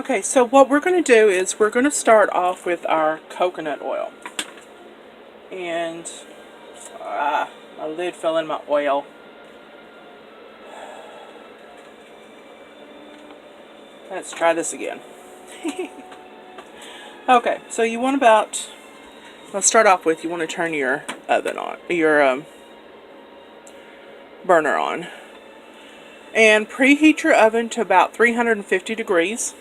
Okay, so what we're going to do is we're going to start off with our coconut oil. And my lid fell in my oil. Let's try this again. Okay, so you want about, let's start off with, you want to turn your oven on, your burner on. And preheat your oven to about 350 degrees.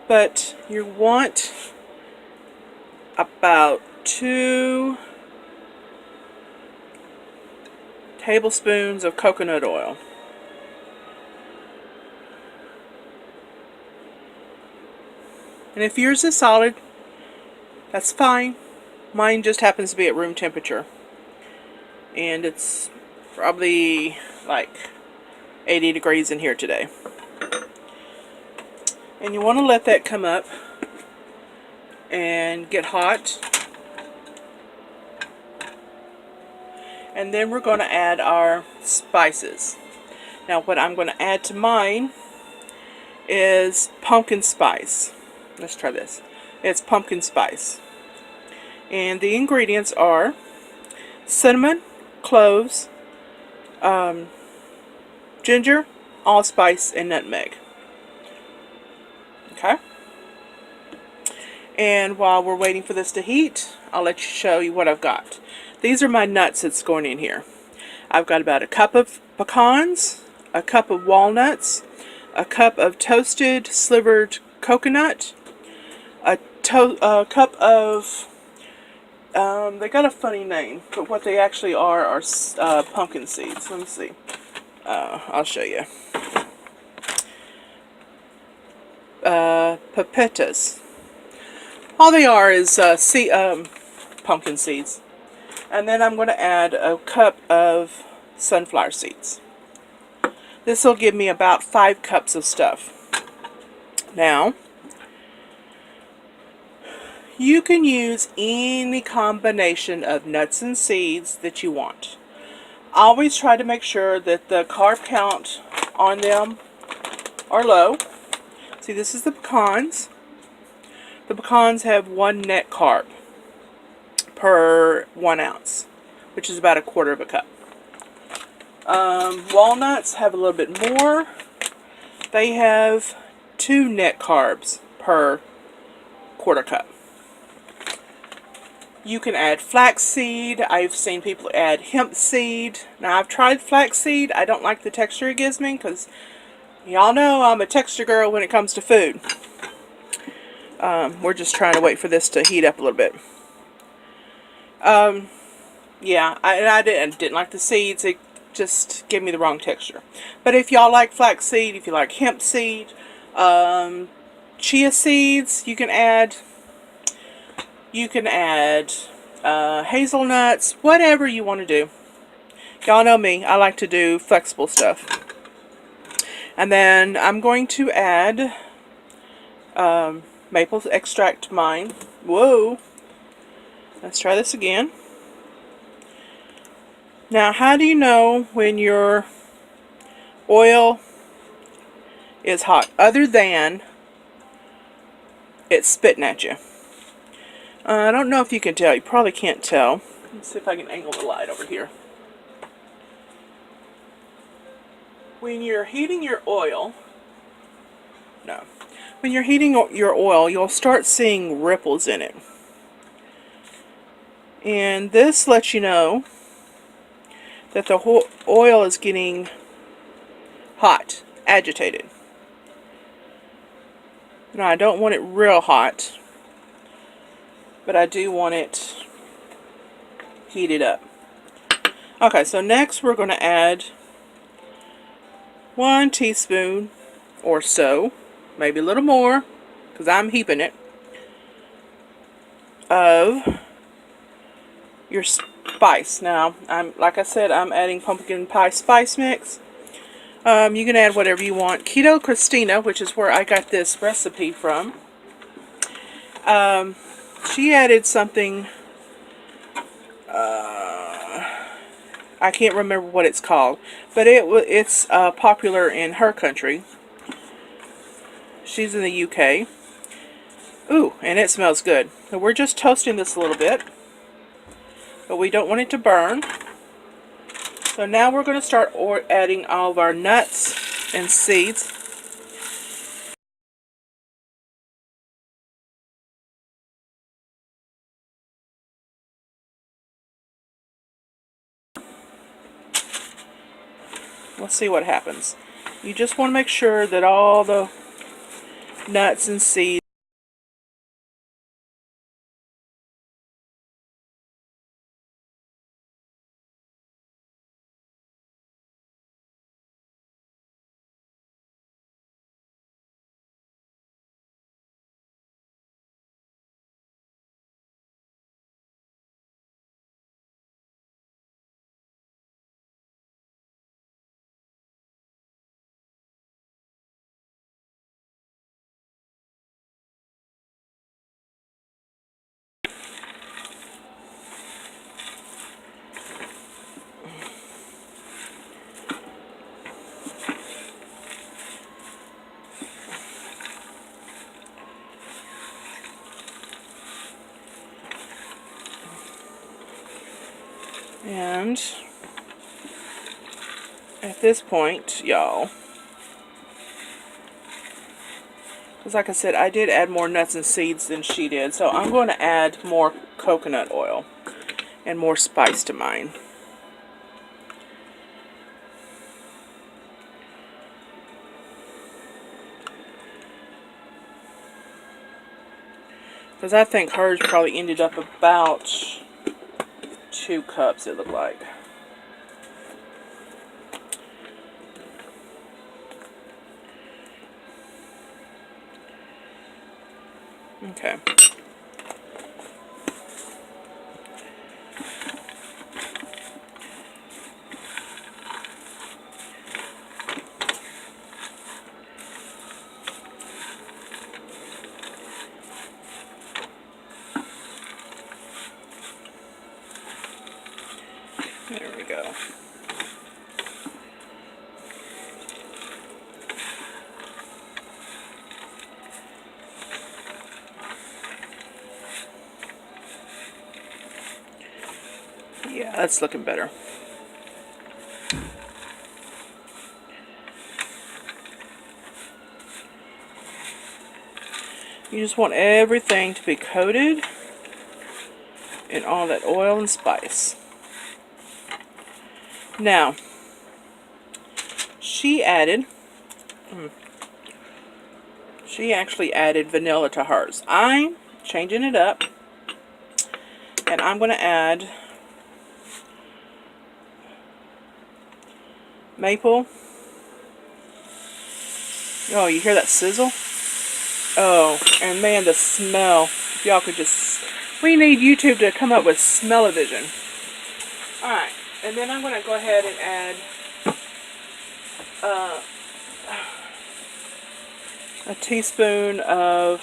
But you want about 2 tablespoons of coconut oil. And if yours is solid, that's fine. Mine just happens to be at room temperature. And it's probably like 80 degrees in here today. And you want to let that come up and get hot. And then we're going to add our spices. Now what I'm going to add to mine is pumpkin spice. Let's try this. It's pumpkin spice. And the ingredients are cinnamon, cloves, ginger, allspice, and nutmeg. Okay? And while we're waiting for this to heat, I'll let you show you what I've got. These are my nuts that's going in here. I've got about a cup of pecans, a cup of walnuts, a cup of toasted slivered coconut, a cup of, they got a funny name, but what they actually are pumpkin seeds. Let me see. I'll show you. Pepitas. All they are is pumpkin seeds. And then I'm going to add a cup of sunflower seeds. This will give me about 5 cups of stuff. Now, you can use any combination of nuts and seeds that you want. Always try to make sure that the carb count on them are low. See, this is the pecans. The pecans have 1 net carb per 1 ounce, which is about 1/4 of a cup. Walnuts have a little bit more. They have 2 net carbs per 1/4 cup. You can add flaxseed. I've seen people add hemp seed. Now, I've tried flaxseed. I don't like the texture it gives me because y'all know I'm a texture girl when it comes to food. We're just trying to wait for this to heat up a little bit. Yeah, I didn't like the seeds. It just gave me the wrong texture. But if y'all like flaxseed, if you like hemp seed, chia seeds, you can add. You can add hazelnuts, whatever you want to do. Y'all know me. I like to do flexible stuff. And then I'm going to add maple extract to mine. Whoa. Let's try this again. Now, how do you know when your oil is hot? Other than it's spitting at you. I don't know if you can tell. You probably can't tell. Let's see if I can angle the light over here. When you're heating your oil, when you're heating your oil, you'll start seeing ripples in it. And this lets you know that the whole oil is getting hot, agitated. Now, I don't want it real hot, but I do want it heated up. Okay, so next we're going to add 1 teaspoon or so, maybe a little more, because I'm heaping it, of your spice. Now, like I said, I'm adding pumpkin pie spice mix. You can add whatever you want. Keto Christina, which is where I got this recipe from, she added something, I can't remember what it's called, but it's popular in her country. She's in the UK. Ooh, and it smells good. So we're just toasting this a little bit, but we don't want it to burn. So now we're going to start adding all of our nuts and seeds. Let's see what happens. You just want to make sure that all the nuts and seeds. And at this point, y'all, because like I said, I did add more nuts and seeds than she did, so I'm going to add more coconut oil and more spice to mine. Because I think hers probably ended up about 2 cups, it looked like. Okay. There we go. Yeah, that's looking better. You just want everything to be coated in all that oil and spice. Now, she actually added vanilla to hers. I'm changing it up, and I'm going to add maple. Oh, you hear that sizzle? Oh, and man, the smell. If y'all could just... We need YouTube to come up with smell-o-vision. Alright, and then I'm going to go ahead and add a teaspoon of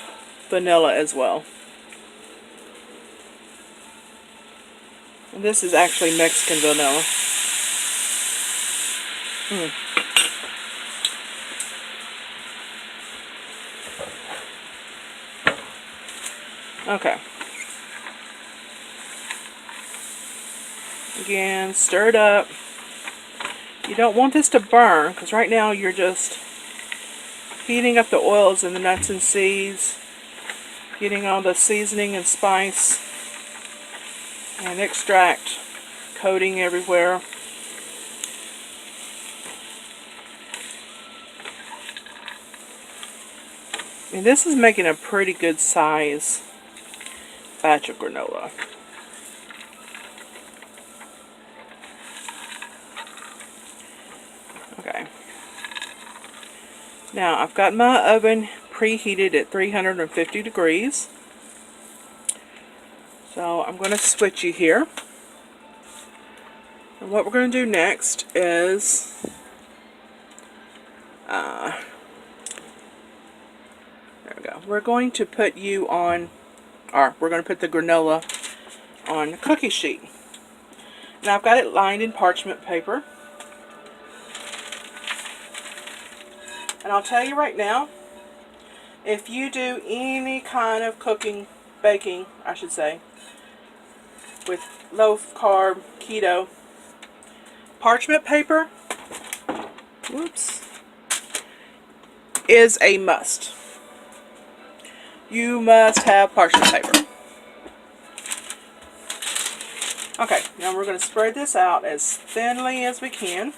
vanilla as well. And this is actually Mexican vanilla. Okay. Again, stir it up. You don't want this to burn, because right now you're just heating up the oils and the nuts and seeds, getting all the seasoning and spice and extract coating everywhere. And this is making a pretty good size batch of granola. Okay. Now I've got my oven preheated at 350 degrees. So I'm going to switch you here. And what we're going to do next is there we go. We're going to put you on, or we're going to put the granola on the cookie sheet. And I've got it lined in parchment paper. And I'll tell you right now, if you do any kind of cooking, baking, I should say, with low carb, keto, parchment paper, whoops, is a must. You must have parchment paper. Okay, now we're going to spread this out as thinly as we can.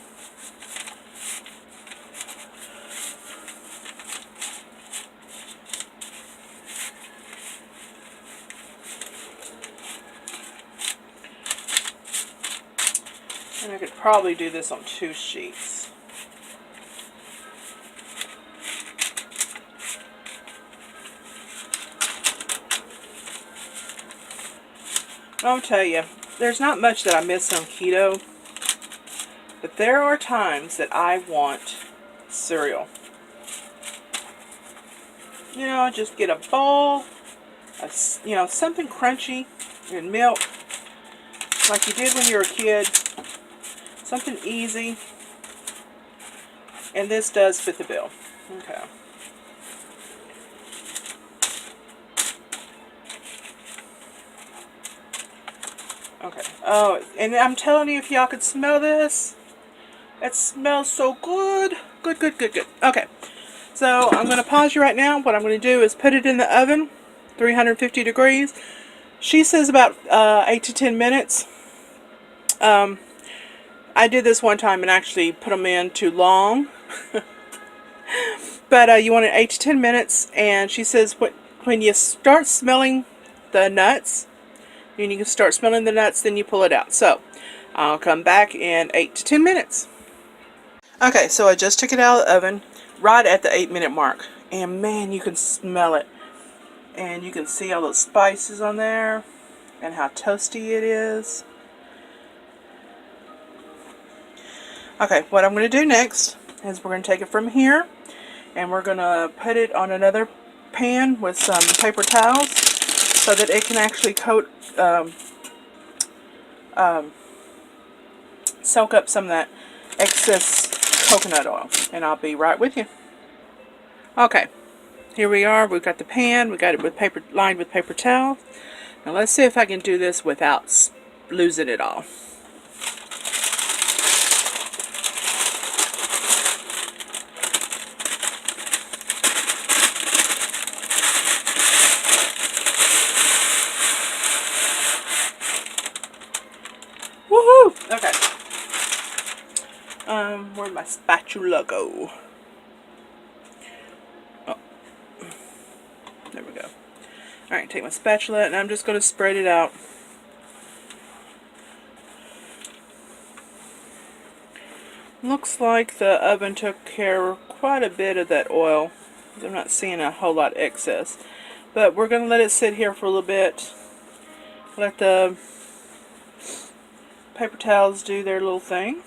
And I could probably do this on 2 sheets. I'll tell you, there's not much that I miss on keto, but there are times that I want cereal. You know, just get a bowl of, something crunchy and milk, like you did when you were a kid. Something easy. And this does fit the bill. Okay. Okay. Oh, and I'm telling you, if y'all could smell this, it smells so good. Good, good, good, good. Okay. So I'm going to pause you right now. What I'm going to do is put it in the oven, 350 degrees. She says about 8 to 10 minutes. I did this one time and actually put them in too long. But you want it 8 to 10 minutes. And she says when you start smelling the nuts, and you can start smelling the nuts, then you pull it out. So I'll come back in 8 to 10 minutes. Okay, so I just took it out of the oven right at the 8-minute mark. And man, you can smell it. And you can see all those spices on there and how toasty it is. Okay, what I'm going to do next is we're going to take it from here and we're going to put it on another pan with some paper towels so that it can actually soak up some of that excess coconut oil. And I'll be right with you. Okay, here we are. We've got the pan. We got it with lined with paper towel. Now let's see if I can do this without losing it all. Woohoo! Okay. Where'd my spatula go? Oh. There we go. Alright, take my spatula and I'm just going to spread it out. Looks like the oven took care of quite a bit of that oil. I'm not seeing a whole lot of excess. But we're going to let it sit here for a little bit. Let the paper towels do their little thing.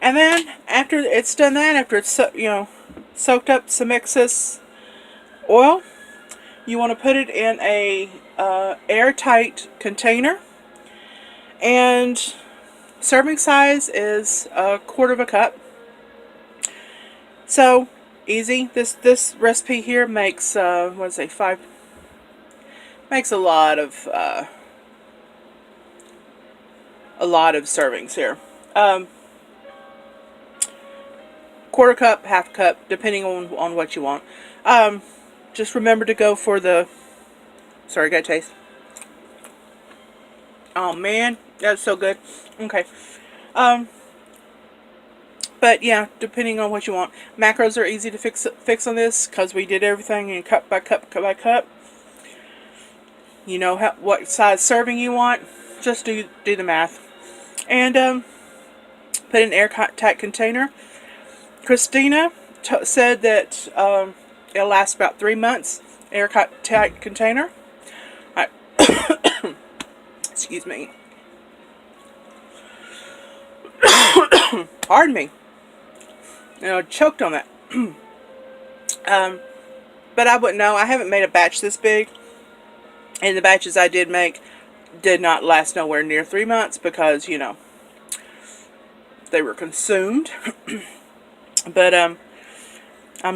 And then after it's done that, after it's soaked up some excess oil, you want to put it in a airtight container. And serving size is 1/4 cup. So easy. This recipe here makes makes a lot of servings here. 1/4 cup, 1/2 cup, depending on what you want. Just remember to go for the. Sorry, got a taste. Oh man, that's so good. Okay. But yeah, depending on what you want. Macros are easy to fix on this because we did everything in cup by cup, cup by cup. You know what size serving you want. Just do the math. And put in an airtight container. Christina said that it'll last about 3 months. Airtight container. Alright. Excuse me. Pardon me. Choked on that. But I wouldn't know. I haven't made a batch this big. And the batches I did make did not last nowhere near 3 months because, they were consumed. But I'm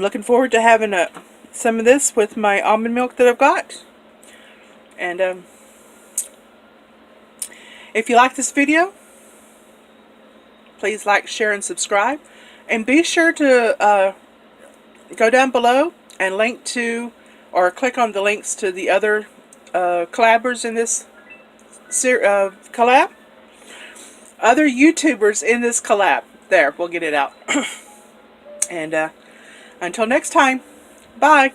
looking forward to having some of this with my almond milk that I've got. And if you like this video, please like, share, and subscribe. And be sure to go down below and link to, or click on the links to the other collabers in this collab. Other YouTubers in this collab. There, we'll get it out. And until next time, bye.